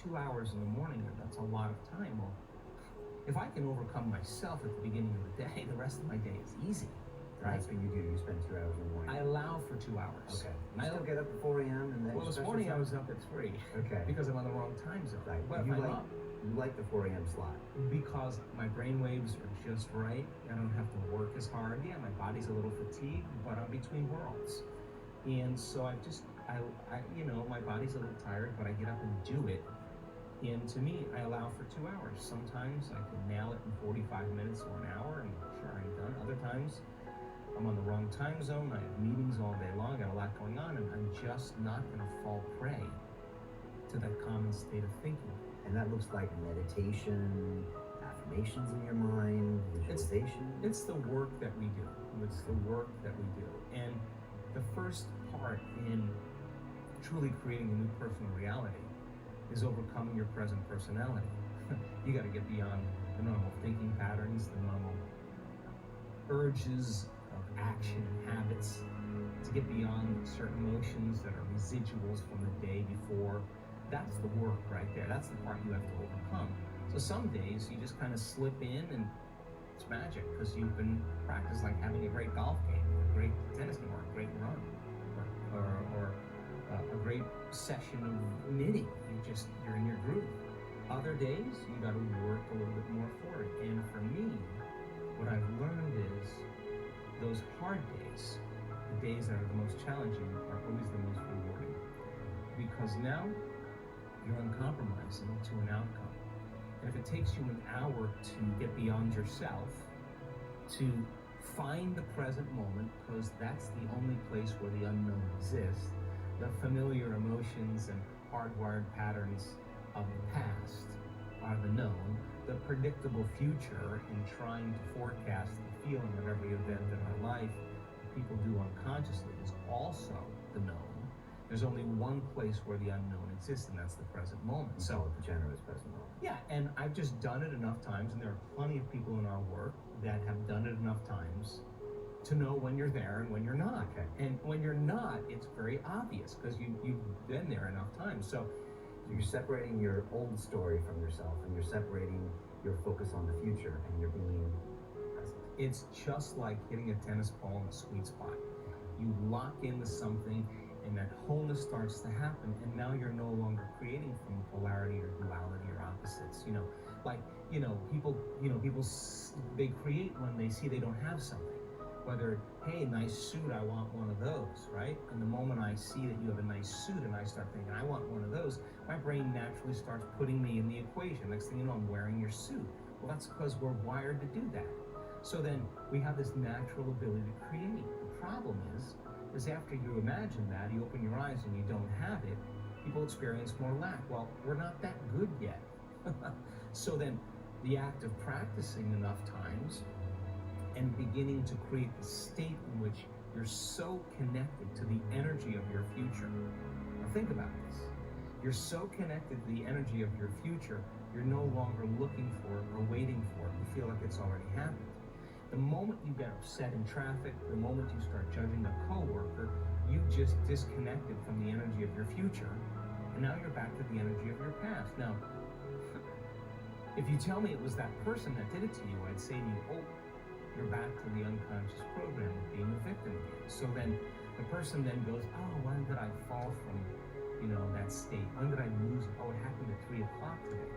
2 hours in the morning, that's a lot of time. Well, if I can overcome myself at the beginning of the day, the rest of my day is easy. Right? That's what you do. You spend 2 hours in the morning. I allow for 2 hours. Okay. You still get up at 4 a.m. and then. Well, this morning I was up at 3. Okay. Because I'm on the wrong time zone. Right. But if I'm up, you like the 4 a.m. slot? Because my brain waves are just right. I don't have to work as hard. Yeah, my body's a little fatigued, but I'm between worlds. And so I my body's a little tired, but I get up and do it. And to me, I allow for 2 hours. Sometimes I can nail it in 45 minutes or an hour, and sure, I'm done. Other times, I'm on the wrong time zone. I have meetings all day long, got a lot going on, and I'm just not going to fall prey to that common state of thinking. And that looks like meditation, affirmations in your mind, visualization. It's the work that we do. It's the work that we do. And the first part in truly creating a new personal reality is overcoming your present personality. You got to get beyond the normal thinking patterns, the normal urges of action and habits, to get beyond certain emotions that are residuals from the day before. That's the work right there. That's the part you have to overcome. So some days you just kind of slip in and it's magic because you've been practiced, like having a great golf game, or a great tennis game, or a great run, or a great session of knitting. You're in your groove. Other days you got to work a little bit more for it. And for me, what I've learned is those hard days, the days that are the most challenging, are always the most rewarding, because now you're uncompromising to an outcome. And if it takes you an hour to get beyond yourself, to find the present moment, because that's the only place where the unknown exists, the familiar emotions and hardwired patterns of the past are the known, the predictable future in trying to forecast the feeling of every event in our life that people do unconsciously is also the known. There's only one place where the unknown exists, and that's the present moment. So the generous present moment. Yeah, and I've just done it enough times, and there are plenty of people in our work that have done it enough times to know when you're there and when you're not. Okay. And when you're not, it's very obvious because you've been there enough times. So you're separating your old story from yourself, and you're separating your focus on the future, and you're being present. It's just like hitting a tennis ball in a sweet spot. You lock into something, and that wholeness starts to happen, and now you're no longer creating from polarity or duality or opposites. People they create when they see they don't have something. Whether, hey, nice suit, I want one of those, right? And the moment I see that you have a nice suit and I start thinking, I want one of those, my brain naturally starts putting me in the equation. Next thing you know, I'm wearing your suit. Well, that's because we're wired to do that. So then we have this natural ability to create. The problem is after you imagine that, you open your eyes and you don't have it, people experience more lack. Well, we're not that good yet. So then the act of practicing enough times and beginning to create the state in which you're so connected to the energy of your future. Now think about this. You're so connected to the energy of your future, you're no longer looking for it or waiting for it. You feel like it's already happened. The moment you get upset in traffic, the moment you start judging a coworker, you just disconnected from the energy of your future, and now you're back to the energy of your past. Now, if you tell me it was that person that did it to you, I'd say to you, oh, you're back to the unconscious program of being a victim again. So then the person then goes, oh, when did I fall from, that state? When did I lose it? Oh, it happened at 3 o'clock today.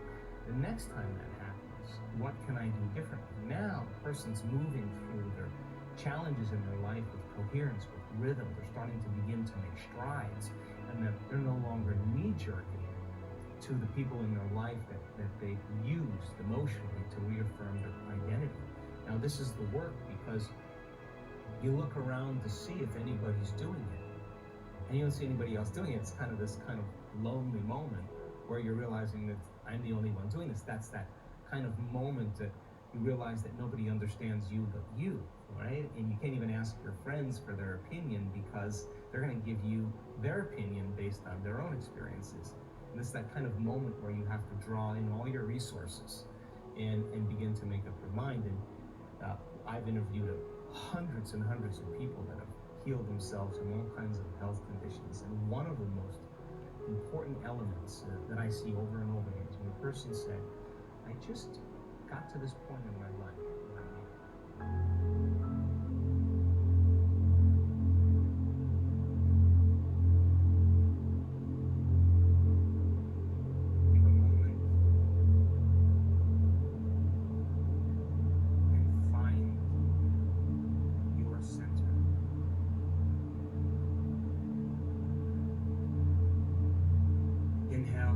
The next time that happens, what can I do differently? Now the person's moving through their challenges in their life with coherence, with rhythm. They're starting to begin to make strides, and that they're no longer knee-jerking to the people in their life that they've used emotionally to reaffirm their identity. Now this is the work, because you look around to see if anybody's doing it, and you don't see anybody else doing it. It's kind of this kind of lonely moment where you're realizing that I'm the only one doing this. That's that kind of moment that you realize that nobody understands you but you, right? And you can't even ask your friends for their opinion because they're going to give you their opinion based on their own experiences. And it's that kind of moment where you have to draw in all your resources and begin to make up your mind. And I've interviewed hundreds and hundreds of people that have healed themselves from all kinds of health conditions, and one of the most important elements that I see over and over again is when a person said, I just got to this point in my life where take a moment and find your center. Inhale.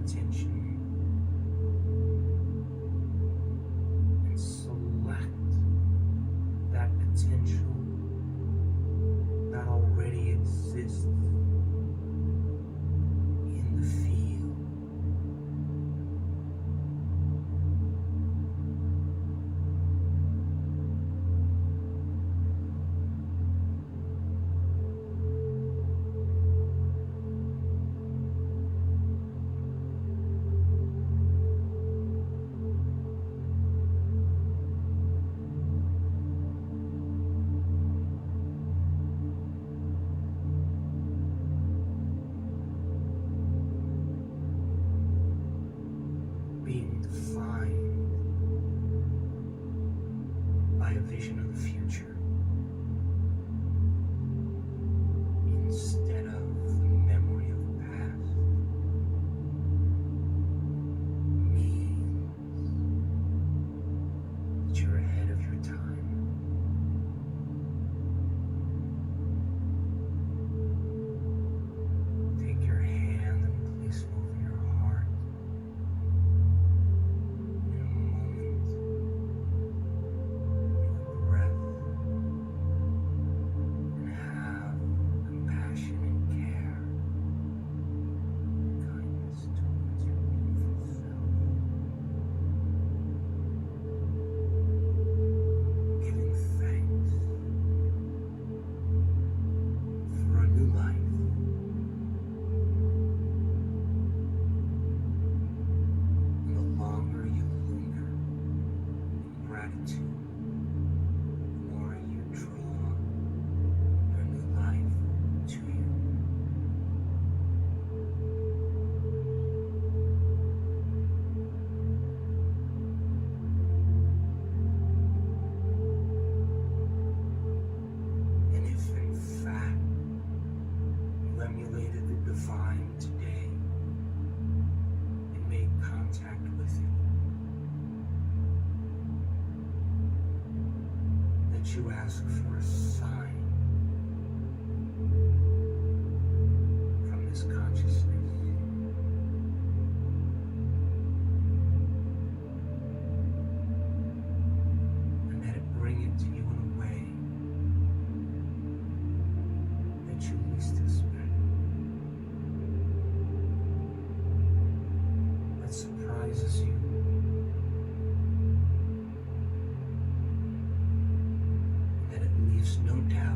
attention and select that potential that already exists in the field. Being defined by a vision of the future instead of the memory of the past means that you're ahead of your time. Take your hand and place it over your heart. In a moment, take a breath and have compassion and care, kindness towards your beautiful self, giving thanks for a new life. And the longer you linger in gratitude, the more you draw your new life to you. And if in fact you emulated the divine today and made contact with it, that you ask for a sign from this consciousness, and that it bring it to you in a way that you least expect, that surprises you, that it leaves no doubt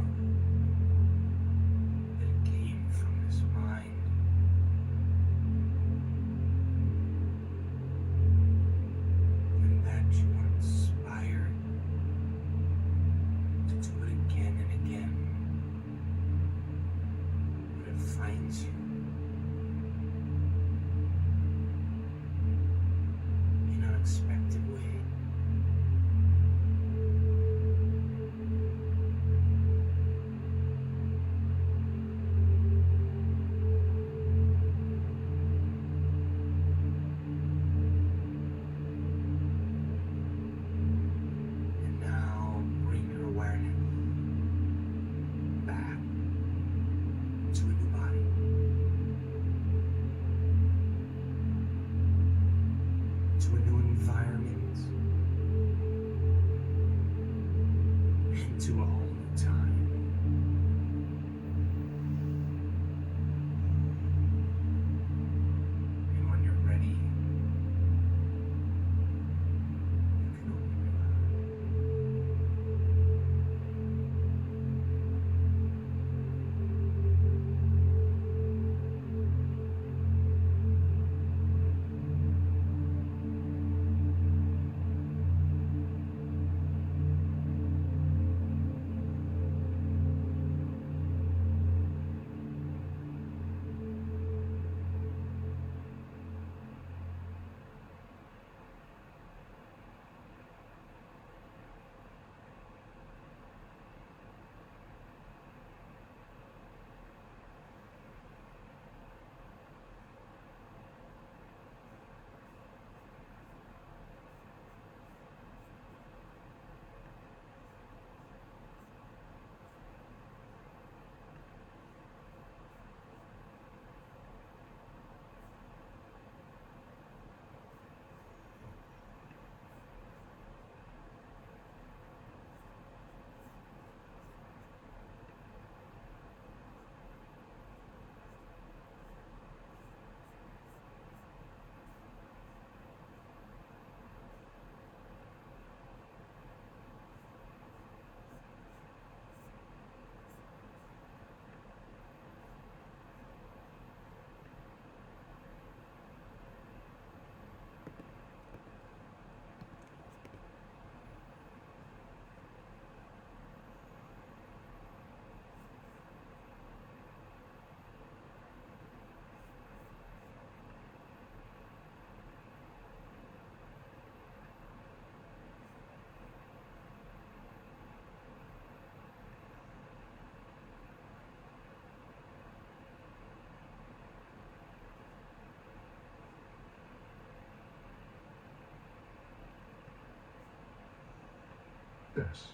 success.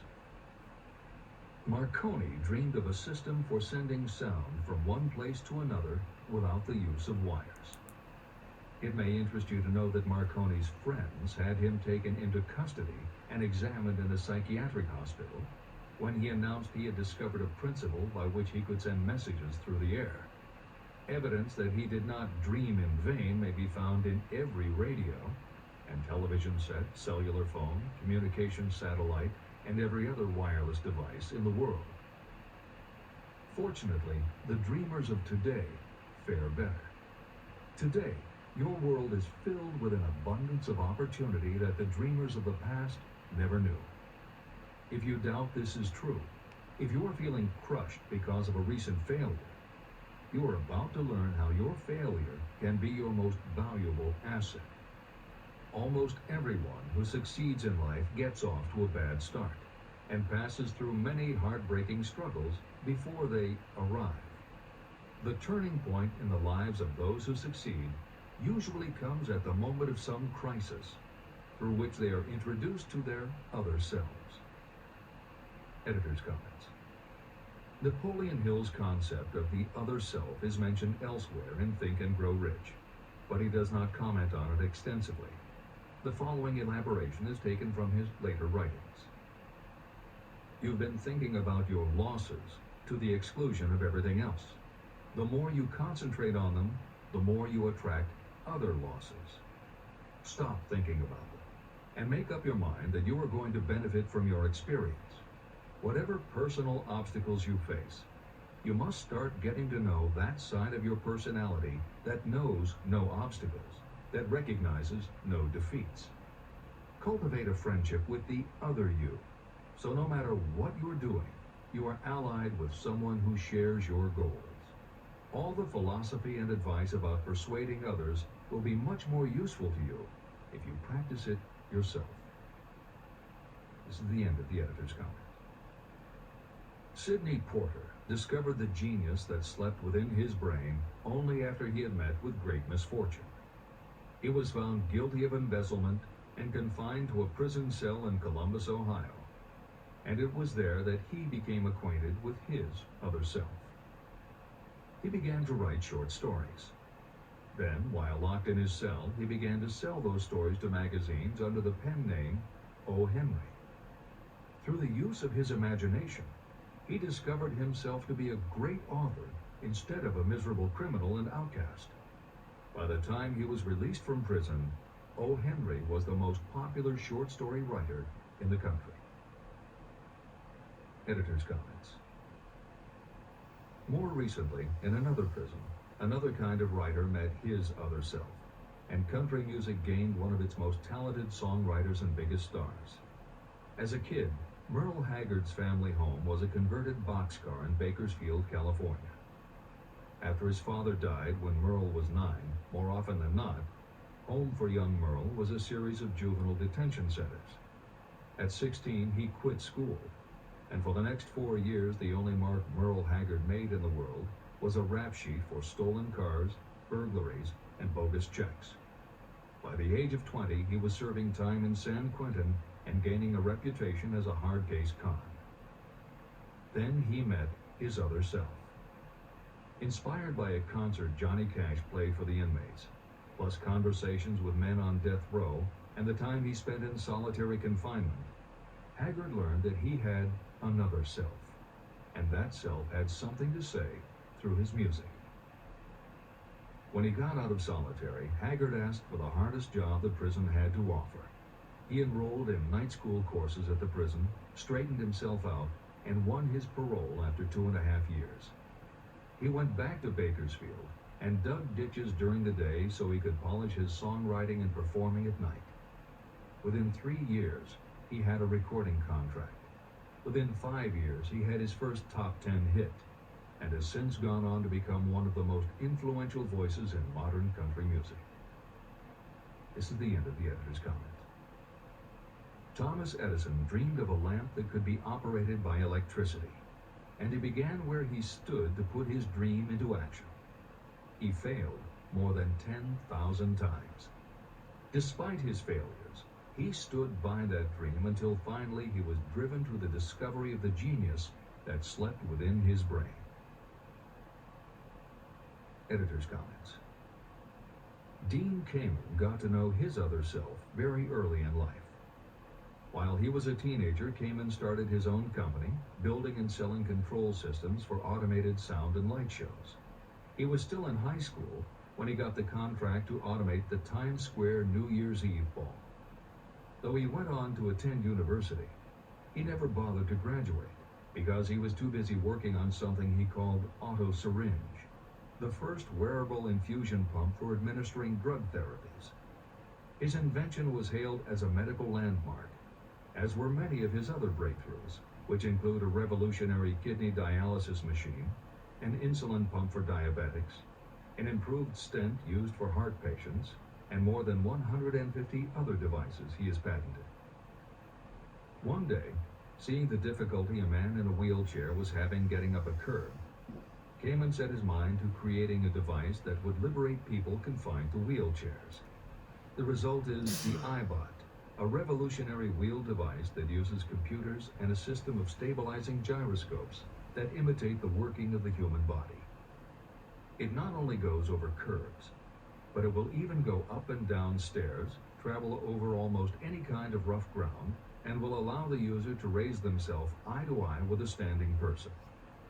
Marconi dreamed of a system for sending sound from one place to another without the use of wires. It may interest you to know that Marconi's friends had him taken into custody and examined in a psychiatric hospital when he announced he had discovered a principle by which he could send messages through the air. Evidence that he did not dream in vain may be found in every radio and television set, cellular phone, communication satellite, and every other wireless device in the world. Fortunately, the dreamers of today fare better. Today, your world is filled with an abundance of opportunity that the dreamers of the past never knew. If you doubt this is true, if you are feeling crushed because of a recent failure, you are about to learn how your failure can be your most valuable asset. Almost everyone who succeeds in life gets off to a bad start and passes through many heartbreaking struggles before they arrive. The turning point in the lives of those who succeed usually comes at the moment of some crisis through which they are introduced to their other selves. Editor's comments. Napoleon Hill's concept of the other self is mentioned elsewhere in Think and Grow Rich, but he does not comment on it extensively. The following elaboration is taken from his later writings. You've been thinking about your losses to the exclusion of everything else. The more you concentrate on them, the more you attract other losses. Stop thinking about them and make up your mind that you are going to benefit from your experience. Whatever personal obstacles you face, you must start getting to know that side of your personality that knows no obstacles, that recognizes no defeats. Cultivate a friendship with the other you, so no matter what you're doing, you are allied with someone who shares your goals. All the philosophy and advice about persuading others will be much more useful to you if you practice it yourself. This is the end of the editor's comment. Sidney Porter discovered the genius that slept within his brain only after he had met with great misfortune. He was found guilty of embezzlement and confined to a prison cell in Columbus, Ohio. And it was there that he became acquainted with his other self. He began to write short stories. Then, while locked in his cell, he began to sell those stories to magazines under the pen name O. Henry. Through the use of his imagination, he discovered himself to be a great author instead of a miserable criminal and outcast. By the time he was released from prison, O. Henry was the most popular short story writer in the country. Editor's comments. More recently, in another prison, another kind of writer met his other self, and country music gained one of its most talented songwriters and biggest stars. As a kid, Merle Haggard's family home was a converted boxcar in Bakersfield, California. After his father died when Merle was 9, more often than not, home for young Merle was a series of juvenile detention centers. At 16, he quit school, and for the next 4 years, the only mark Merle Haggard made in the world was a rap sheet for stolen cars, burglaries, and bogus checks. By the age of 20, he was serving time in San Quentin and gaining a reputation as a hard-case con. Then he met his other self. Inspired by a concert Johnny Cash played for the inmates, plus conversations with men on death row and the time he spent in solitary confinement, Haggard learned that he had another self, and that self had something to say through his music. When he got out of solitary, Haggard asked for the hardest job the prison had to offer. He enrolled in night school courses at the prison, straightened himself out, and won his parole after 2.5 years. He went back to Bakersfield and dug ditches during the day so he could polish his songwriting and performing at night. Within 3 years, he had a recording contract. Within 5 years, he had his first top 10 hit, and has since gone on to become one of the most influential voices in modern country music. This is the end of the editor's comment. Thomas Edison dreamed of a lamp that could be operated by electricity, and he began where he stood to put his dream into action. He failed more than 10,000 times. Despite his failures, He stood by that dream until finally he was driven to the discovery of the genius that slept within his brain. Editor's comments. Dean Kamen got to know his other self very early in life. While he was a teenager, Kamen started his own company, building and selling control systems for automated sound and light shows. He was still in high school when he got the contract to automate the Times Square New Year's Eve ball. Though he went on to attend university, he never bothered to graduate because he was too busy working on something he called auto syringe, the first wearable infusion pump for administering drug therapies. His invention was hailed as a medical landmark, as were many of his other breakthroughs, which include a revolutionary kidney dialysis machine, an insulin pump for diabetics, an improved stent used for heart patients, and more than 150 other devices he has patented. One day, seeing the difficulty a man in a wheelchair was having getting up a curb, Kamen set his mind to creating a device that would liberate people confined to wheelchairs. The result is the iBot, a revolutionary wheel device that uses computers and a system of stabilizing gyroscopes that imitate the working of the human body. It not only goes over curbs, but it will even go up and down stairs, travel over almost any kind of rough ground, and will allow the user to raise themselves eye to eye with a standing person.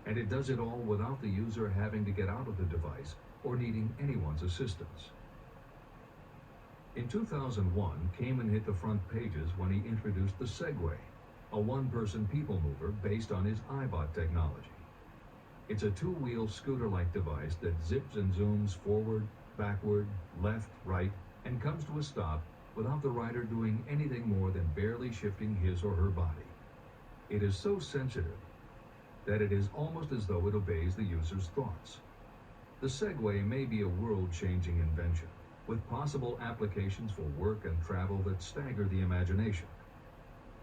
And it does it all without the user having to get out of the device or needing anyone's assistance. In 2001, Kamen hit the front pages when he introduced the Segway, a one-person people mover based on his iBot technology. It's a two-wheel scooter-like device that zips and zooms forward, backward, left, right, and comes to a stop without the rider doing anything more than barely shifting his or her body. It is so sensitive that it is almost as though it obeys the user's thoughts. The Segway may be a world-changing invention, with possible applications for work and travel that stagger the imagination.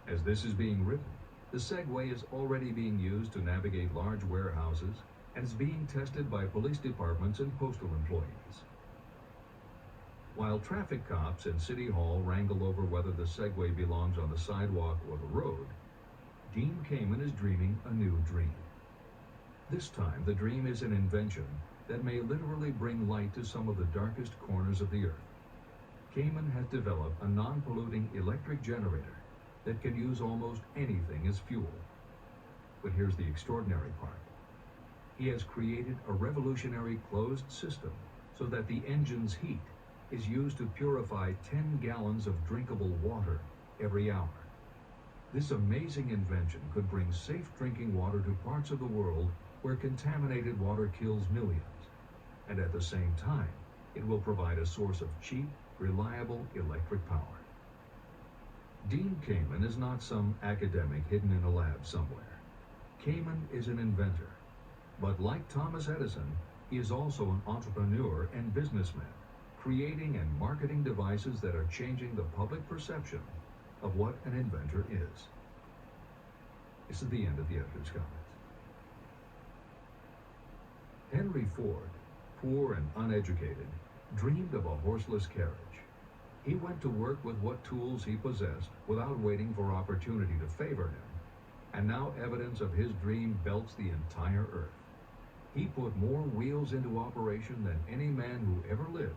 As this is being written, the Segway is already being used to navigate large warehouses and is being tested by police departments and postal employees. While traffic cops and City Hall wrangle over whether the Segway belongs on the sidewalk or the road, Dean Kamen is dreaming a new dream. This time, the dream is an invention that may literally bring light to some of the darkest corners of the earth. Kamen has developed a non-polluting electric generator that can use almost anything as fuel. But here's the extraordinary part. He has created a revolutionary closed system so that the engine's heat is used to purify 10 gallons of drinkable water every hour. This amazing invention could bring safe drinking water to parts of the world where contaminated water kills millions. And at the same time, it will provide a source of cheap, reliable electric power. Dean Kamen is not some academic hidden in a lab somewhere. Kamen is an inventor. But like Thomas Edison, he is also an entrepreneur and businessman, creating and marketing devices that are changing the public perception of what an inventor is. This is the end of the editor's comments. Henry Ford, poor and uneducated, dreamed of a horseless carriage. He went to work with what tools he possessed without waiting for opportunity to favor him, and now evidence of his dream belts the entire earth. He put more wheels into operation than any man who ever lived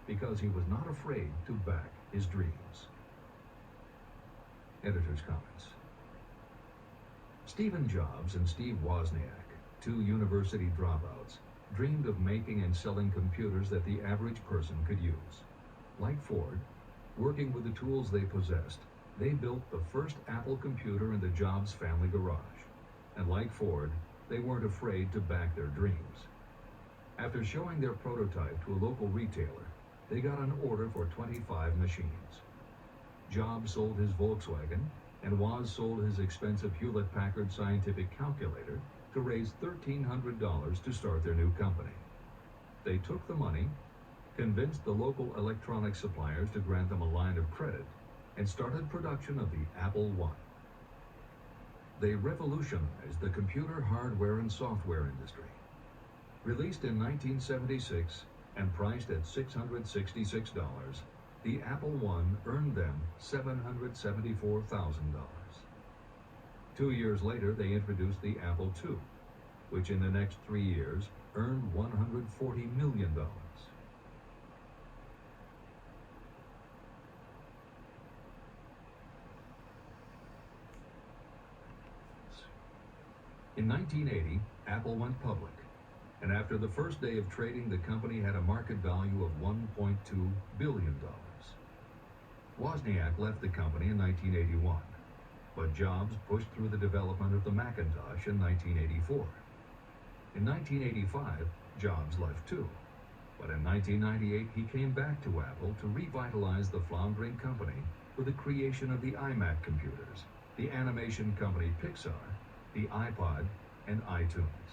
because he was not afraid to back his dreams. Editor's comments. Stephen Jobs and Steve Wozniak, two university dropouts, dreamed of making and selling computers that the average person could use. Like Ford, working with the tools they possessed, they built the first Apple computer in the Jobs family garage. And like Ford, they weren't afraid to back their dreams. After showing their prototype to a local retailer, they got an order for 25 machines. Jobs sold his Volkswagen, and Woz sold his expensive Hewlett-Packard scientific calculator to raise $1,300 to start their new company. They took the money, convinced the local electronic suppliers to grant them a line of credit, and started production of the Apple I. They revolutionized the computer hardware and software industry. Released in 1976 and priced at $666, the Apple I earned them $774,000. 2 years later, they introduced the Apple II, which in the next 3 years earned $140 million. In 1980, Apple went public, and after the first day of trading, the company had a market value of $1.2 billion. Wozniak left the company in 1981, but Jobs pushed through the development of the Macintosh in 1984. In 1985, Jobs left too, but in 1998 he came back to Apple to revitalize the floundering company with the creation of the iMac computers, the animation company Pixar, the iPod, and iTunes.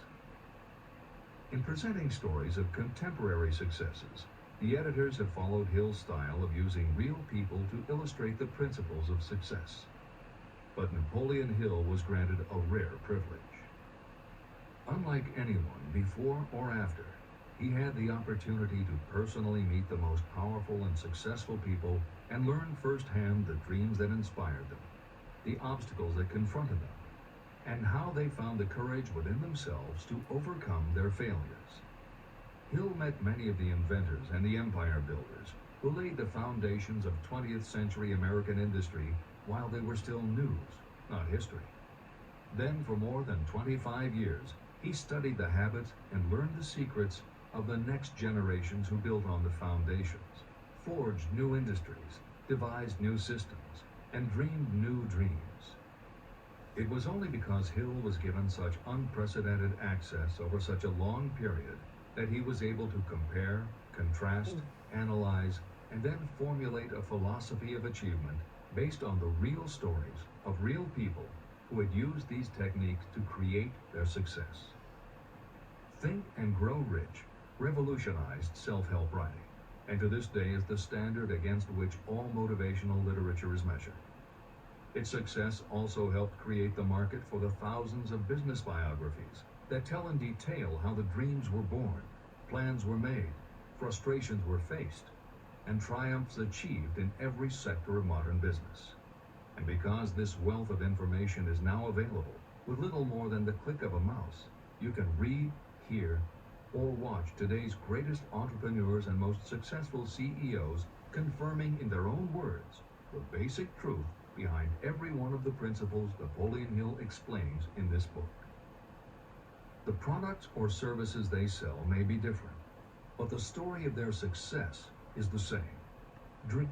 In presenting stories of contemporary successes, the editors have followed Hill's style of using real people to illustrate the principles of success. But Napoleon Hill was granted a rare privilege. Unlike anyone before or after, he had the opportunity to personally meet the most powerful and successful people and learn firsthand the dreams that inspired them, the obstacles that confronted them, and how they found the courage within themselves to overcome their failures. Hill met many of the inventors and the empire builders who laid the foundations of 20th century American industry while they were still news, not history. Then, for more than 25 years, he studied the habits and learned the secrets of the next generations who built on the foundations, forged new industries, devised new systems, and dreamed new dreams. It was only because Hill was given such unprecedented access over such a long period that he was able to compare, contrast, analyze, and then formulate a philosophy of achievement based on the real stories of real people who had used these techniques to create their success. Think and Grow Rich revolutionized self-help writing, and to this day is the standard against which all motivational literature is measured. Its success also helped create the market for the thousands of business biographies that tell in detail how the dreams were born, plans were made, frustrations were faced, and triumphs achieved in every sector of modern business. And because this wealth of information is now available with little more than the click of a mouse, you can read, hear, or watch today's greatest entrepreneurs and most successful CEOs confirming in their own words the basic truth behind every one of the principles Napoleon Hill explains in this book. The products or services they sell may be different, but the story of their success is the same. Dream.